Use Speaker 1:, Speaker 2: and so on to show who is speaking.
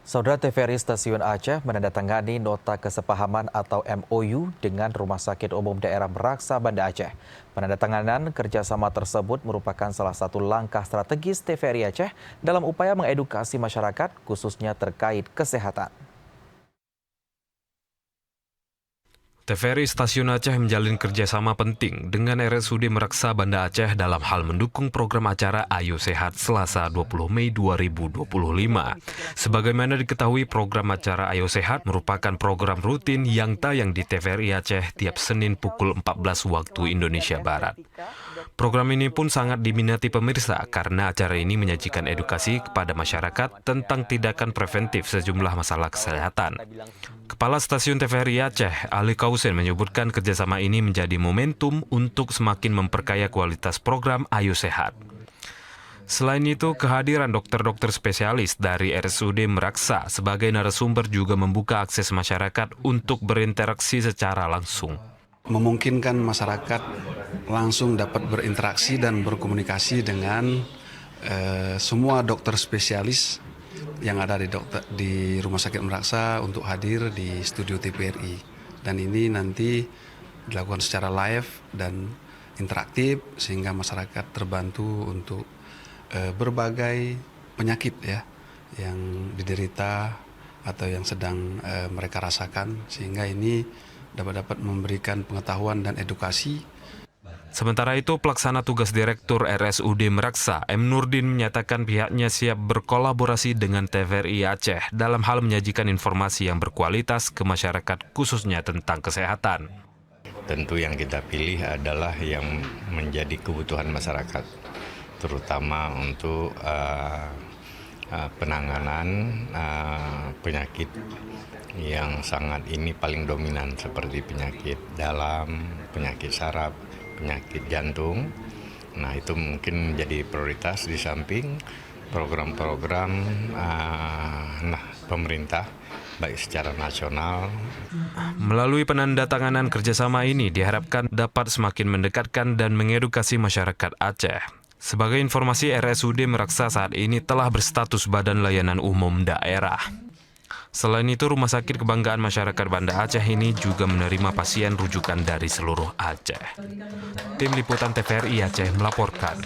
Speaker 1: Saudara TVRI Stasiun Aceh menandatangani nota kesepahaman atau MOU dengan Rumah Sakit Umum Daerah Meraksa Banda Aceh. Penandatanganan kerjasama tersebut merupakan salah satu langkah strategis TVRI Aceh dalam upaya mengedukasi masyarakat khususnya terkait kesehatan.
Speaker 2: TVRI Stasiun Aceh menjalin kerjasama penting dengan RSUD Meraksa Banda Aceh dalam hal mendukung program acara Ayo Sehat Selasa 20 Mei 2025. Sebagaimana diketahui, program acara Ayo Sehat merupakan program rutin yang tayang di TVRI Aceh tiap Senin pukul 14 waktu Indonesia Barat. Program ini pun sangat diminati pemirsa karena acara ini menyajikan edukasi kepada masyarakat tentang tindakan preventif sejumlah masalah kesehatan. Kepala Stasiun TVRI Aceh, Ali Kausen, menyebutkan kerjasama ini menjadi momentum untuk semakin memperkaya kualitas program Ayo Sehat. Selain itu, kehadiran dokter-dokter spesialis dari RSUD Meraksa sebagai narasumber juga membuka akses masyarakat untuk berinteraksi secara langsung.
Speaker 3: Memungkinkan masyarakat langsung dapat berinteraksi dan berkomunikasi dengan semua dokter spesialis yang ada di Rumah Sakit Meraksa untuk hadir di studio TVRI. Dan ini nanti dilakukan secara live dan interaktif sehingga masyarakat terbantu untuk berbagai penyakit ya yang diderita atau yang sedang mereka rasakan, sehingga ini dapat memberikan pengetahuan dan edukasi.
Speaker 2: Sementara itu, pelaksana tugas Direktur RSUD Meraksa, M. Nurdin, menyatakan pihaknya siap berkolaborasi dengan TVRI Aceh dalam hal menyajikan informasi yang berkualitas ke masyarakat khususnya tentang kesehatan.
Speaker 4: Tentu yang kita pilih adalah yang menjadi kebutuhan masyarakat, terutama untuk penanganan penyakit yang sangat ini paling dominan seperti penyakit dalam, penyakit saraf, penyakit jantung. Nah, itu mungkin menjadi prioritas di samping program-program pemerintah baik secara nasional.
Speaker 2: Melalui penandatanganan kerjasama ini diharapkan dapat semakin mendekatkan dan mengedukasi masyarakat Aceh. Sebagai informasi, RSUD Meraksa saat ini telah berstatus Badan Layanan Umum Daerah. Selain itu, Rumah Sakit Kebanggaan Masyarakat Banda Aceh ini juga menerima pasien rujukan dari seluruh Aceh. Tim Liputan TVRI Aceh melaporkan.